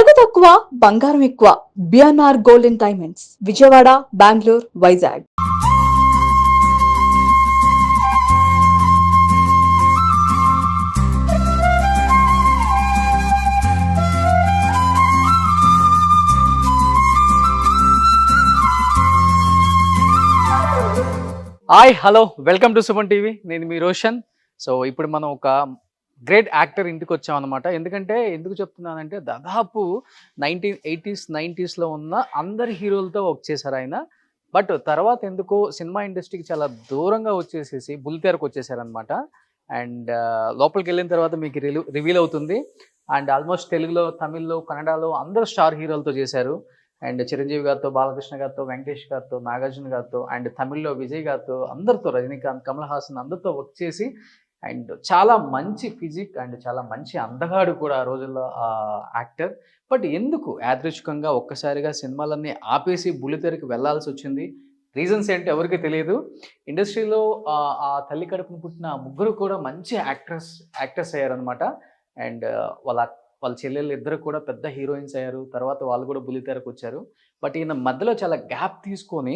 తరుగు తక్కువ బంగారం ఎక్కువ. BNR golden diamonds, Vijayawada, Bengaluru, Vizag. Hi hello welcome to Suman TV. నేను మీ రోషన్. సో ఇప్పుడు మనం ఒక గ్రేట్ యాక్టర్ ఇంటికి వచ్చామన్నమాట. ఎందుకు చెప్తున్నానంటే దాదాపు 1980s 90sలో ఉన్న అందరి హీరోలతో వర్క్ చేశారు ఆయన. బట్ తర్వాత ఎందుకో సినిమా ఇండస్ట్రీకి చాలా దూరంగా వచ్చేసేసి బుల్లితెరకు వచ్చేసారనమాట. అండ్ లోపలికి వెళ్ళిన తర్వాత మీకు రివీల్ అవుతుంది. అండ్ ఆల్మోస్ట్ తెలుగులో, తమిళ్లో, కన్నడలో అందరూ స్టార్ హీరోలతో చేశారు. అండ్ చిరంజీవి గారితో, బాలకృష్ణ గారితో, వెంకటేష్ గారితో, నాగార్జున గారితో, అండ్ తమిళ్లో విజయ్ గారితో, అందరితో, రజనీకాంత్, కమల్ హాసన్ అందరితో వర్క్ చేసి అండ్ చాలా మంచి ఫిజిక్ అండ్ చాలా మంచి అందగాడు కూడా ఆ రోజుల్లో ఆ యాక్టర్. బట్ ఎందుకు యాదృచ్ఛికంగా ఒక్కసారిగా సినిమాలన్నీ ఆపేసి బుల్లితెరకి వెళ్లాల్సి వచ్చింది? రీజన్స్ ఏంటో ఎవరికి తెలియదు. ఇండస్ట్రీలో ఆ తల్లి కడుపును పుట్టిన ముగ్గురు కూడా మంచి యాక్టర్స్ అయ్యారనమాట. అండ్ వాళ్ళ చెల్లెళ్ళు ఇద్దరు కూడా పెద్ద హీరోయిన్స్ అయ్యారు. తర్వాత వాళ్ళు కూడా బుల్లితెరకు వచ్చారు. బట్ ఈయన మధ్యలో చాలా గ్యాప్ తీసుకొని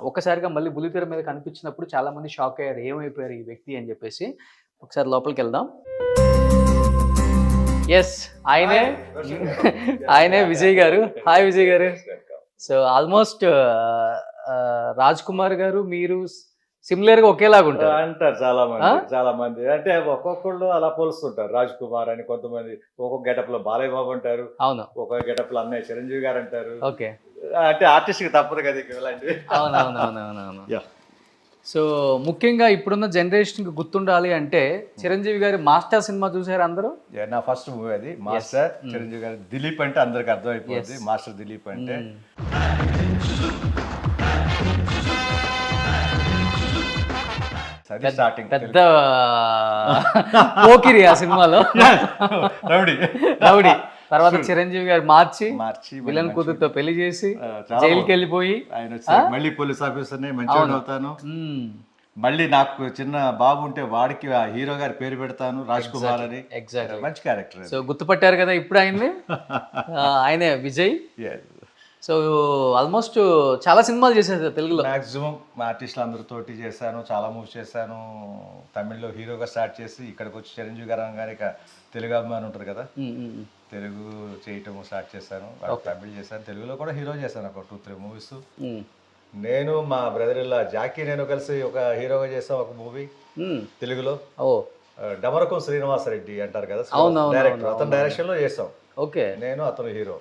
ఒక్కసారిగా మళ్ళీ బుల్లితెర మీద కనిపించినప్పుడు చాలామంది షాక్ అయ్యారు, ఏమైపోయారు ఈ వ్యక్తి అని చెప్పేసి. ఒకసారి లోపలికి వెళ్దాం. ఎస్, ఆయనే విజయ్ గారు. హాయ్ విజయ్ గారు. సో ఆల్మోస్ట్ రాజ్ కుమార్ గారు మీరు సిమిలర్ గా ఒకేలాగా ఉంటారు అంటారు చాలా మంది. అంటే ఒక్కొక్కళ్ళు అలా పోలుస్తుంటారు. రాజ్ కుమార్ అని కొంతమంది ఒక్కొక్క గెటప్ లో బాలయ్య బాబు అంటారు, అవును, ఒక్కొక్క గెటప్ లో అన్నయ్య చిరంజీవి గారు అంటారు. ఓకే, అంటే ఆర్టిస్ట్ కి తప్పదు కదా ఇలాంటివి. అవునవునవునవును. సో ముఖ్యంగా ఇప్పుడున్న జనరేషన్ కి గుర్తుండాలి అంటే చిరంజీవి గారి మాస్టర్ సినిమా చూసారు అందరూ? నా ఫస్ట్ మూవీ అది మాస్టర్. చిరంజీవి గారు దిలీప్ అంటే అందరికి అర్థమైపోయింది. మాస్టర్ దిలీప్ అంటే పెద్ద పోకిరి ఆ సినిమాలో, రౌడీ. తర్వాత చిరంజీవి గారు మార్చి విలన్ కూతురుతో పెళ్లి చేసి జైలుకి వెళ్ళిపోయి మళ్ళీ పోలీస్ ఆఫీసర్ మంచిగా అవుతాను, మళ్ళీ నాకు చిన్న బాబు ఉంటే వాడికి ఆ హీరో గారి పేరు పెడతాను, రాజ్ కుమార్ అని. ఎగ్జాక్ట్, మంచి క్యారెక్టర్. సో గుర్తుపట్టారు కదా ఇప్పుడు ఆయనే విజయ్. సో ఆల్మోస్ట్ చాలా సినిమాలు చేశారు తెలుగులో. మాక్సిమం ఆర్టిస్టులు అందరితోటి చేశాను, చాలా మూవీస్ చేశాను. తమిళ్లో హీరోగా స్టార్ట్ చేసి ఇక్కడికి వచ్చి చిరంజీవి గారు అనగానే తెలుగు అభిమాని ఉంటుంది కదా, తెలుగు చేయటం స్టార్ట్ చేశాను. తమిళ్ చేశాను, తెలుగులో కూడా హీరో చేశాను ఒక 2-3 మూవీస్. నేను మా బ్రదర్ ఇలా జాకీ నేను కలిసి ఒక హీరోగా చేసాం ఒక మూవీ తెలుగులో. డమరకం శ్రీనివాసరెడ్డి అంటారు కదా డైరెక్టర్, అతని డైరెక్షన్ లో చేసాం. ఓకే, నేను అతను hero.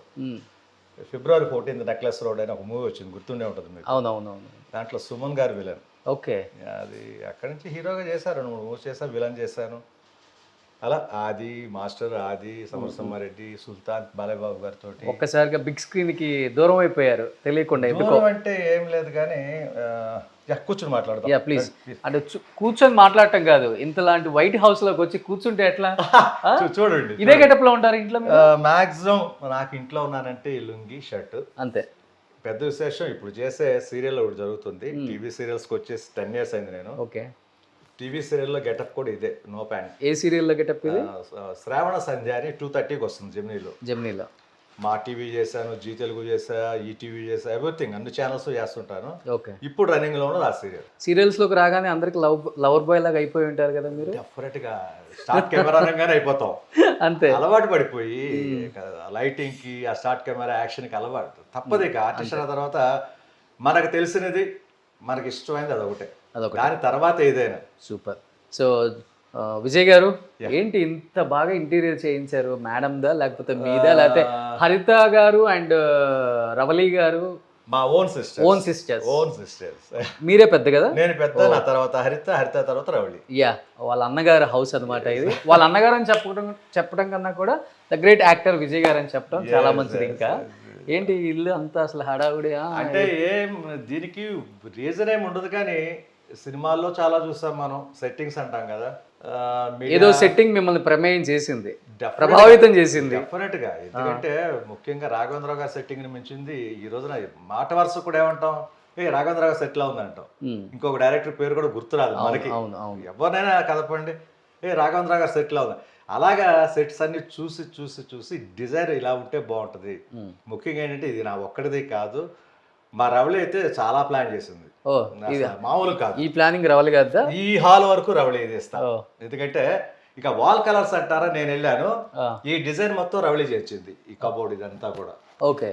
February 14th necklace road అని ఒక మూవీ వచ్చింది, గుర్తుండే ఉంటుంది మీకు. అవునవునవును. దాంట్లో సుమన్ గారు విలన్. ఓకే, అది అక్కడి నుంచి హీరోగా చేశారు, 2-3 మూవీస్ చేశాను, విలన్ చేశాను. అలా ఆది, మాస్టర్ ఆది, సమరసింహారెడ్డి, సుల్తాన్, బాలయ్య బాబు గారితో ఒక్కసారిగా బిగ్ స్క్రీన్ కి దూరం అయిపోయారు తెలియకుండా. దూరం అంటే ఏం లేదు కానీ కూర్చొని మాట్లాడతాం. ప్లీజ్, అంటే కూర్చొని మాట్లాడటం కాదు, ఇంతలాంటి వైట్ హౌస్ లోకి వచ్చి కూర్చుంటే ఎట్లా? చూడండి, ఇదే గెటప్ లో ఉంటారు ఇంట్లో? మాక్సిమం నాకు ఇంట్లో ఉన్నానంటే లుంగి షర్ట్ అంతే. పెద్ద విశేషం ఇప్పుడు చేసే సీరియల్ ఒకటి జరుగుతుంది, టీవీ సీరియల్స్కి వచ్చేసి 10 years అయింది నేను. ఓకే, టీవీ సీరియల్లో గెటప్ కూడా ఇదే, నో ప్యాంట్. ఏ సీరియల్లో గెటప్ ఇది? శ్రావణ సంధ్య అని 2:30కి వస్తుంది జెమినీలో. మా టీవీ చేశాను, జీ తెలుగు చేసా, ఈటీవీ చేసా, ఎవ్రీథింగ్ అన్ని ఛానల్స్ చేస్తుంటాను. ఓకే, ఇప్పుడు రన్నింగ్ లో ఉన్నది ఆ సీరియల్. సీరియల్స్ లోకి రాగానే అందరికి లవర్ బాయ్ లాగా అయిపోయి ఉంటారు కదా మీరు? డెఫినెట్ గా స్టార్ట్ కెమెరా అనగానే అయిపోతాం అంతే. అలవాటు పడిపోయి లైటింగ్ కి, ఆ స్టార్ట్ కెమెరా యాక్షన్ కి అలవాటు తప్పదు. ఇక ఆర్టిస్ట్ అయిన తర్వాత మనకు తెలిసినది, మనకి ఇష్టమైనది అదొకటే, దాని తర్వాత ఏదైనా. సూపర్. సో విజయ్ గారు, ఏంటి ఇంత బాగా ఇంటీరియర్ చేయించారు? మేడం దా లేకపోతే మీదా, లేకపోతే హరిత గారు అండ్ రవలి గారు? మా ఓన్ సిస్టర్స్. మీరే పెద్ద కదా? నేను పెద్ద, నా తర్వాత హరిత తర్వాత రవలి. వాళ్ళ అన్నగారు హౌస్ అనమాట ఇది. వాళ్ళ అన్నగారు అని చెప్పడం కన్నా కూడా ద గ్రేట్ యాక్టర్ విజయ్ గారు అని చెప్పడం చాలా మంచిది. ఇంకా ఏంటి ఇల్లు అంతా అసలు హడావుడి? అంటే ఏం దీనికి రీజన్ ఏమి ఉండదు, కానీ సినిమాల్లో చాలా చూస్తాం మనం, సెట్టింగ్స్ అంటాం కదా, ఏదో సెట్టింగ్ మిమ్మల్ని ప్రమేయం చేసింది, ప్రభావితం చేసింది డెఫినెట్ గా. ఎందుకంటే ముఖ్యంగా రాఘవేంద్రరావు గారి సెట్టింగ్ ని మించింది ఈ రోజున మాట వరుస కూడా ఏమంటాం, రాఘవేంద్రరావు గారు సెటిల్ అవుందంటాం. ఇంకొక డైరెక్టర్ పేరు కూడా గుర్తురాదు మనకి, ఎవరినైనా కదపండి, రాఘవేంద్రరావు గారు సెటిల్ అవుతుంది. అలాగా సెట్స్ అన్ని చూసి చూసి చూసి డిజైన్ ఇలా ఉంటే బాగుంటుంది. ముఖ్యంగా ఏంటంటే ఇది నా ఒక్కడిది కాదు, మా రవళి అయితే చాలా ప్లాన్ చేసింది. ఓ ఇది అసలు మామూలు కాదు. ఈ ప్లానింగ్ రవాలి కదా. ఈ హాల్ వరకు రవళి చేస్తా. ఓ ఎందుకంటే ఇక వాల్ కలర్స్ అంటారా, నేను వెళ్ళాను, ఆ, ఈ డిజైన్ మొత్తం రవళి చేర్చింది, ఈ కబోర్డ్ ఇదంతా కూడా. ఓకే.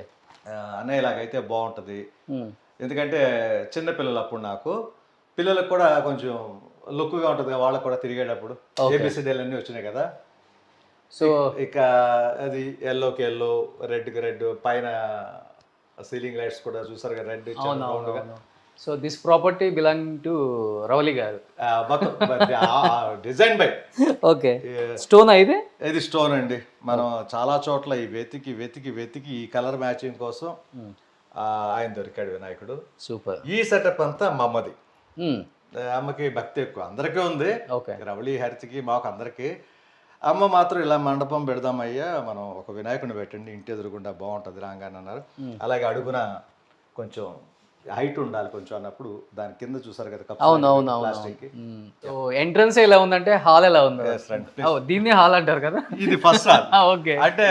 అన్నయ్య ఇలాగైతే బాగుంటుంది. ఉమ్, ఎందుకంటే చిన్నపిల్లలు అప్పుడు నాకు పిల్లలకు కూడా కొంచెం లుక్గా ఉంటుంది కదా, వాళ్ళకు కూడా తిరిగేటప్పుడు. Okay. ఏబిసిడీలు అన్నీ వచ్చినాయి కదా. సో ఇక అది ఎల్లోకి ఎల్లో, రెడ్కి రెడ్, పైన సీలింగ్ లైట్స్ కూడా చూసారు కదా, రెడ్ అవునవును. So this property belong to Ravali garu. Design by. Okay. Stone అయితే ఇది స్టోన్ అండి. మనం చాలా చోట్ల ఈ వెతికి వెతికి వెతికి ఈ కలర్ మ్యాచింగ్ కోసం ఆయన దొరికాడు వినాయకుడు. సూపర్. ఈ సెటప్ అంతా మా అమ్మది. అమ్మకి భక్తి ఎక్కువ, అందరికీ ఉంది, ఓకే. రవళి హరితకి మాకు అందరికీ. అమ్మ మాత్రం ఇలా మండపం పెడదామయ్యా, మనం ఒక వినాయకుడిని పెట్టండి ఇంటి ఎదురుగుండా బాగుంటుంది రాగానే అన్నారు. అలాగే అడుగున కొంచెం హైట్ ఉండాలి కొంచెం అన్నప్పుడు దాని కింద చూసారు కదా ప్లాస్టిక్. ఎంట్రన్స్ ఎలా ఉందంటే హాల్ ఎలా ఉంది? దీన్ని హాల్ అంటారు కదా. ఇది ఫస్ట్ హాల్. ఓకే. అంటే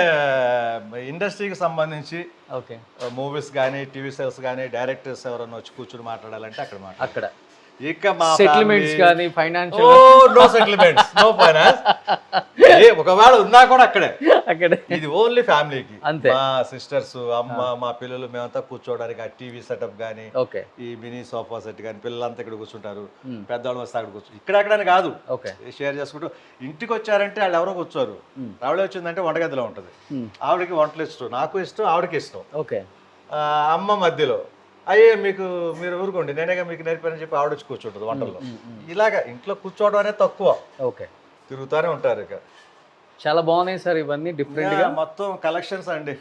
ఇండస్ట్రీకి సంబంధించి ఓకే. మూవీస్ కానీ టీవీ షోస్ కానీ డైరెక్టర్స్ ఎవరైనా వచ్చి కూర్చొని మాట్లాడాలంటే అక్కడ అక్కడ ఇక మా సెటిల్మెంట్స్ కానీ financial no settlements, no finance. ఒకవేళ ఉన్నా కూడా అక్కడే. ఇది ఓన్లీ ఫ్యామిలీకి. అంతే. మా సిస్టర్స్, అమ్మ, మా పిల్లలు, మేమంతా కూర్చోవడానికి ఆ టీవీ సెటప్ కానీ, ఓకే, ఈ మినీ సోఫా సెట్ కానీ, పిల్లలంతా ఇక్కడ కూర్చుంటారు, పెద్దవాళ్ళు వస్తే అక్కడ కూర్చో, ఇక్కడని కాదు, ఓకే, షేర్ చేసుకుంటూ. ఇంటికి వచ్చారంటే వాళ్ళు ఎవరో కూర్చోరు. రావడే వచ్చిందంటే వంటగదిలో ఉంటుంది, ఆవిడకి వంటలు ఇష్టం, నాకు ఇష్టం, ఆవిడకి ఇష్టం. ఓకే. అమ్మ మధ్యలో అయ్యే మీరు ఊరుకోండి నేనేగా మీకు నేర్పానని చెప్పి ఆవిడ వచ్చి కూర్చుంటుంది వంటల్లో. ఇలాగా ఇంట్లో కూర్చోవడం అనేది తక్కువ. ఓకే. తిరుగుతూనే ఉంటారు. ఇక చాలా బాగున్నాయి సార్ ఇవన్నీ డిఫరెంట్ గా. మొత్తం కలెక్షన్స్ అండి.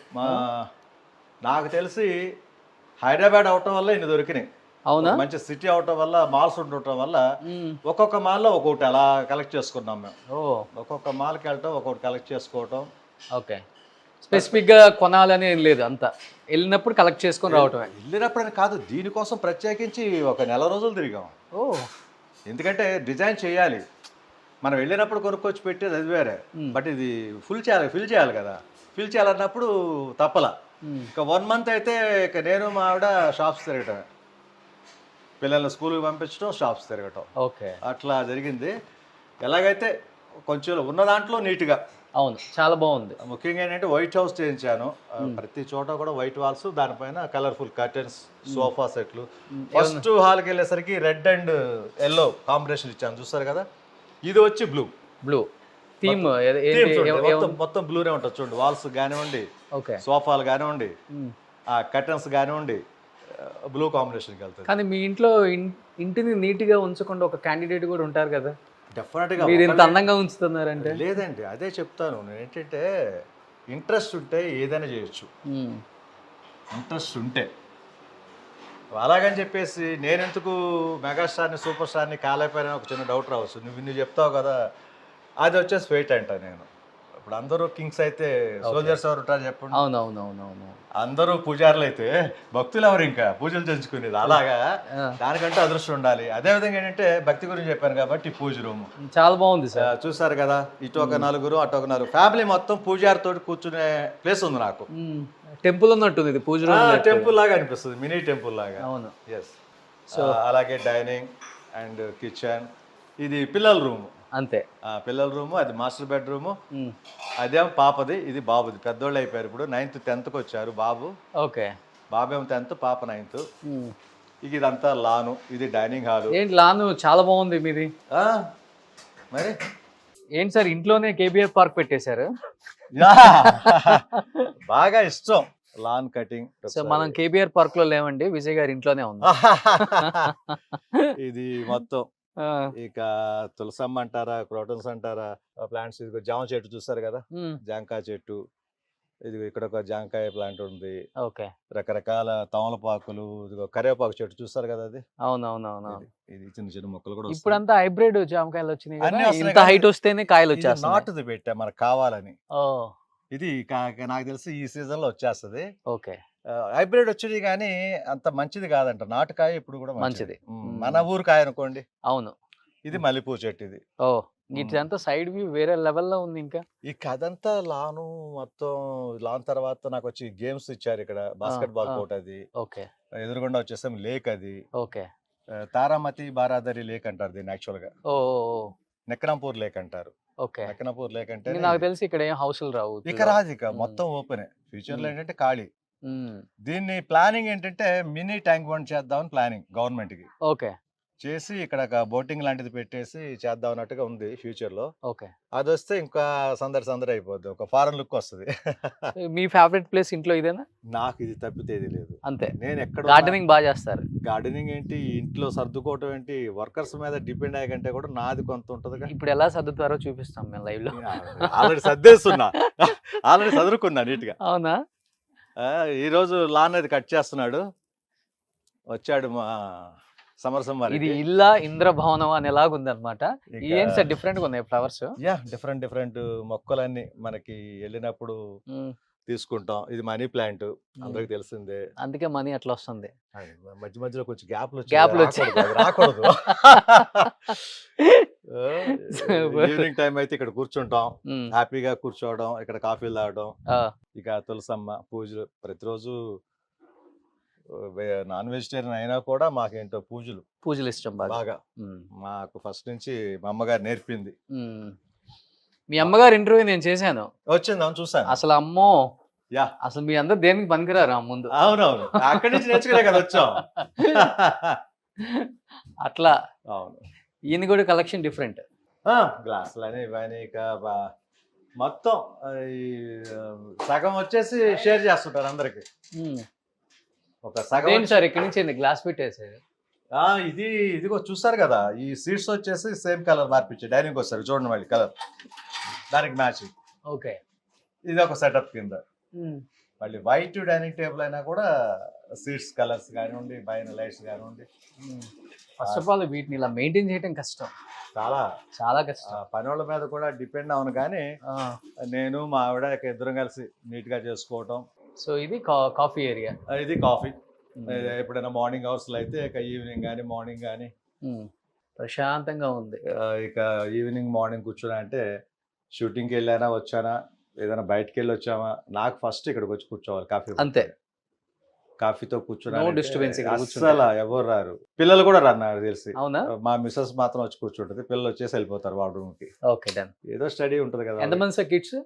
నాకు తెలిసి హైదరాబాద్ అవటం వల్ల ఇన్ని దొరికినాయి. అవునా? మంచి సిటీ అవటం వల్ల, మాల్స్ ఉండటం వల్ల ఒక్కొక్క మాల్లో ఒక్కొక్కటి అలా కలెక్ట్ చేసుకున్నాం మేము. ఒక్కొక్క మాల్కి వెళ్ళటం, ఒక్కొక్కటి కలెక్ట్ చేసుకోవటం. ఓకే. స్పెసిఫిక్ గా కొనాలని ఏం లేదు, అంతా వెళ్ళినప్పుడు కలెక్ట్ చేసుకొని రావటమే. వెళ్ళినప్పుడని కాదు, దీనికోసం ప్రత్యేకించి ఒక నెల రోజులు తిరిగాం. ఎందుకంటే డిజైన్ చేయాలి, మనం వెళ్ళినప్పుడు కొనుక్కొచ్చి పెట్టేది అది వేరే, బట్ ఇది ఫిల్ చేయాలి కదా. ఫిల్ చేయాలన్నప్పుడు తప్పల. ఇక 1 month అయితే ఇక నేను మా ఆవిడ షాప్స్ తిరగటమే, పిల్లల్ని స్కూల్కి పంపించడం, షాప్స్ తిరగటం. ఓకే. అట్లా జరిగింది. ఎలాగైతే కొంచెం ఉన్న దాంట్లో నీట్గా. అవును, చాలా బాగుంది. ముఖ్యంగా ఏంటంటే వైట్ హౌస్ చేయించాను. ప్రతి చోట కూడా వైట్ వాల్స్, దానిపైన కలర్ఫుల్ కర్టెన్స్, సోఫా సెట్లు. ఫస్ట్ హాల్కి వెళ్ళేసరికి రెడ్ అండ్ ఎల్లో కాంబినేషన్ ఇచ్చాను, చూస్తారు కదా. ఇది వచ్చి బ్లూ థీమ్ మొత్తం బ్లూనే ఉంటుంది చూడండి. వాల్స్ కానివ్వండి, ఓకే, సోఫాలు కానివ్వండి, ఆ కర్టెన్స్ కానివ్వండి, బ్లూ కాంబినేషన్కి వెళ్తుంది. కానీ మీ ఇంట్లో ఇంటిని నీట్ గా ఉంచకుండా ఒక క్యాండిడేట్ కూడా ఉంటారు కదా, డెఫినెట్గా. మీరు ఇంత అందంగా ఉంచుతున్నారంటే. లేదండి, అదే చెప్తాను నేను. ఏంటంటే ఇంట్రెస్ట్ ఉంటే ఏదైనా చేయొచ్చు, ఇంట్రెస్ట్ ఉంటే. అలాగని చెప్పేసి నేనెందుకు మెగాస్టార్ని, సూపర్ స్టార్ని కాలేకపోయినా ఒక చిన్న డౌట్ రావచ్చు. నువ్వు చెప్తావు కదా, అది వచ్చేసి ఫెయిట్ అంట. నేను ఇప్పుడు అందరూ కింగ్స్ అయితే సోల్జర్స్ ఎవరు ఉంటారు చెప్పండి. అవునవునవునవును. అందరూ పూజారులు అయితే భక్తులు ఎవరు ఇంకా పూజలు చేయించుకునేది. అలాగా దానికంటే అదృష్టం ఉండాలి. అదేవిధంగా ఏంటంటే భక్తి గురించి చెప్పాను కాబట్టి పూజ రూమ్ చాలా బాగుంది సార్. చూసారు కదా, ఇటు ఒక నలుగురు, అటు ఒక నలుగురు, ఫ్యామిలీ మొత్తం పూజారితో కూర్చునే ప్లేస్ ఉంది నాకు. టెంపుల్ ఉన్నట్టుంది ఇది, పూజ టెంపుల్ లాగా అనిపిస్తుంది, మినీ టెంపుల్ లాగా. అవును. ఎస్. సో అలాగే డైనింగ్ అండ్ కిచెన్. ఇది పిల్లల రూమ్. అంతే, పిల్లల రూము, అది మాస్టర్ బెడ్రూము. అదేమో పాపది, ఇది బాబుది. పెద్దోళ్ళు అయిపోయారు ఇప్పుడు, 9th 10th వచ్చారు బాబు. ఓకే. బాబేమో 10th, పాప 9th. ఇదంతా లాను, ఇది డైనింగ్ హాల్. ఏంటి లాను చాలా బాగుంది మీది. మరి ఏంటి సార్ ఇంట్లోనే కేబీఆర్ పార్క్ పెట్టేశారు? బాగా ఇష్టం లాన్ కటింగ్. సో మనం కేబీఆర్ పార్క్ లో లేవండి, విజయ్ గారి ఇంట్లోనే ఉంది. ఇది మొత్తం ఇక తులసమ్మ అంటారా, క్రోటన్స్ అంటారా, ప్లాంట్స్. ఇది జామ చెట్టు చూస్తారు కదా, జాంకాయ చెట్టు. ఇది ఇక్కడ ఒక జాంకాయ ప్లాంట్ ఉంది. ఓకే. రకరకాల తమలపాకులు, ఇదిగో కరివేపాకు చెట్టు చూస్తారు కదా, అది. అవునవునవును. ఇది చిన్న చిన్న మొక్కలు కూడా. ఇప్పుడు అంతా హైబ్రిడ్ జామకాయలు వచ్చినాయి, ఇంత హైట్ వస్తేనే కాయలు వచ్చేస్తాయి. నాటుది పెట్టా మనకు కావాలని. ఇది నాకు తెలిసి ఈ సీజన్ లో వచ్చేస్తుంది. ఓకే. హైబ్రిడ్ వచ్చింది కానీ అంత మంచిది కాదంట, నాటుకాయ ఇప్పుడు కూడా మంచిది. మన ఊరు కాయ అనుకోండి. అవును. ఇది మల్లెపూ చెట్టు. ఇది ఇదంతా సైడ్ వ్యూ వేరే లెవెల్లో ఉంది ఇంకా. ఈ కథ అంతా లాను మొత్తం. లాన్ తర్వాత నాకు వచ్చి గేమ్స్ ఇచ్చారు ఇక్కడ, బాస్కెట్ బాల్ ఆ. కోర్ట్ అది. ఓకే ఎదురుగుండా వచ్చేసాం లేక్ అది. ఓకే. తారామతి బారాదరి లేక్ అంటారు దీన్ని యాక్చువల్ గా. ఓ నెక్కనంపూర్ లేక్ అంటారు. ఓకే. నెక్కనంపూర్ లేక్ అంటే నాకు తెలిసి ఇక్కడ ఏం హౌస్లు రావు ఇక రాదు, ఇక మొత్తం ఓపెన్. ఫ్యూచర్ లో ఏంటంటే ఖాళీ. ఉమ్. దీన్ని ప్లానింగ్ ఏంటంటే మినీ ట్యాంక్ బండ్ చేద్దామని ప్లానింగ్ గవర్నమెంట్ కి ఓకే చేసి ఇక్కడ బోటింగ్ లాంటిది పెట్టేసి చేద్దాం అన్నట్టుగా ఉంది ఫ్యూచర్ లో. ఓకే. అది వస్తే ఇంకా సందడి అయిపోద్ది, ఒక ఫారెన్ లుక్ వస్తుంది. మీ ఫేవరెట్ ప్లేస్ ఇంట్లో ఇదేనా? నాకు ఇది తప్పితేది లేదు. అంతే. నేను ఎక్కడ గార్డెనింగ్ బాగా చేస్తారు. గార్డెనింగ్ ఏంటి, ఇంట్లో సర్దుకోవటం ఏంటి, వర్కర్స్ మీద డిపెండ్ అయ్యే కంటే కూడా నాది కొంత ఉంటది. ఇప్పుడు ఎలా సర్దుతారో చూపిస్తాం మేము లైవ్ లో. ఆల్రెడీ సర్దేస్తున్నా, ఆల్రెడీ చదువుకున్నా నీట్ గా. అవునా? ఈ రోజు లాన్ అది కట్ చేస్తున్నాడు, వచ్చాడు మా సమరసం వారి. ఇది ఇల్లా ఇంద్రభవనం అని ఎలాగుంది అనమాట. ఏంటి సార్ డిఫరెంట్ గా ఉన్నాయి ఫ్లవర్స్? యా, డిఫరెంట్ మొక్కలన్నీ మనకి వెళ్ళినప్పుడు తీసుకుంటాం. ఇది మనీ ప్లాంట్, అందరికి తెలిసిందే. అందుకే మనీ అట్లా వస్తుంది. మధ్య మధ్యలో కొంచెం గ్యాప్లు రాకూడదు. ఈవినింగ్ టైం అయితే ఇక్కడ కూర్చుంటాం, హ్యాపీగా కూర్చోవడం, ఇక్కడ కాఫీలు తాగడం. ఇక తులసమ్మ పూజలు ప్రతిరోజు. నాన్ వెజిటేరియన్ అయినా కూడా మాకేంటో పూజలు ఇష్టం బాగా. మాకు ఫస్ట్ నుంచి మా అమ్మగారు నేర్పింది. మీ అమ్మగారు ఇంటర్వ్యూ నేను చేశాను, వచ్చింది చూసాను. అసలు అమ్మో, యా, అసలు మీ అందరు దేనికి పనికిరారు ముందు. అవునవును, అక్కడి నుంచి నేర్చుకునే కదా వచ్చాం. అట్లా. అవును. ఈయన కూడా కలెక్షన్ డిఫరెంట్. గ్లాసులు అని ఇవన్నీ ఇక మొత్తం సగం వచ్చేసి షేర్ చేస్తుంటారు అందరికి. ఒక సగం సార్ ఇక్కడి నుంచి గ్లాస్ పెట్టేసేది. ఇది ఇదిగో చూస్తారు కదా, ఈ సీట్స్ వచ్చేసి సేమ్ కలర్ మార్పించే డైనింగ్ వస్తారు చూడండి, మళ్ళీ కలర్ దానికి మ్యాచింగ్. ఓకే. ఇది ఒక సెటప్ కింద. మళ్ళీ వైట్ డైనింగ్ టేబుల్ అయినా కూడా సీట్స్ కలర్స్ కానివ్వండి, పైన లైట్స్ కానివ్వండి. ఫస్ట్ ఆఫ్ ఆల్ వీటిని ఇలా మెయింటైన్ చేయడం కష్టం, చాలా కష్టం. పని వాళ్ళ మీద కూడా డిపెండ్ అవును, కానీ నేను మా ఆవిడ ఇద్దరం కలిసి నీట్ గా చేసుకోవటం. సో ఇది కాఫీ ఏరియా. ఇది కాఫీ. ఎప్పుడైనా మార్నింగ్ అవర్స్ లో అయితే ఇక ఈవినింగ్ కానీ మార్నింగ్ కానీ ప్రశాంతంగా ఉంది. ఇక ఈవినింగ్ మార్నింగ్ కూర్చున్నా అంటే షూటింగ్కి వెళ్ళానా వచ్చానా, ఏదైనా బయటకు వెళ్ళి వచ్చామా, నాకు ఫస్ట్ ఇక్కడికి వచ్చి కూర్చోవాలి కాఫీ. అంతే. కాఫీతో కూర్చున్నా డిస్టర్బెన్స్. అసలు ఎవరు రారు, పిల్లలు కూడా రారు నాకు తెలిసి. అవునా? మా మిస్సెస్ మాత్రం వచ్చి కూర్చుంటది, పిల్లలు వచ్చేసి వెళ్ళిపోతారు వాళ్ళ రూమ్ కి. Okay done. ఏదో స్టడీ ఉంటది కదా. ఎంతమంది సార్ కిడ్స్?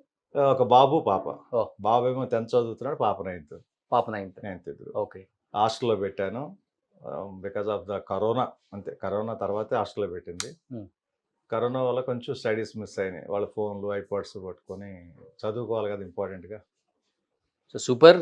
ఒక బాబు పాప. బాబు ఏమో 10th చదువుతున్నాడు, పాప 9th. పాప 9th. ఓకే. హాస్టల్లో పెట్టాను బికాస్ ఆఫ్ ద కరోనా. అంతే, కరోనా తర్వాతే హాస్టల్లో పెట్టింది. కరోనా వల్ల కొంచెం స్టడీస్ మిస్ అయినాయి. వాళ్ళ ఫోన్లు ఐపాడ్స్ పట్టుకొని చదువుకోవాలి కదా ఇంపార్టెంట్గా. So super.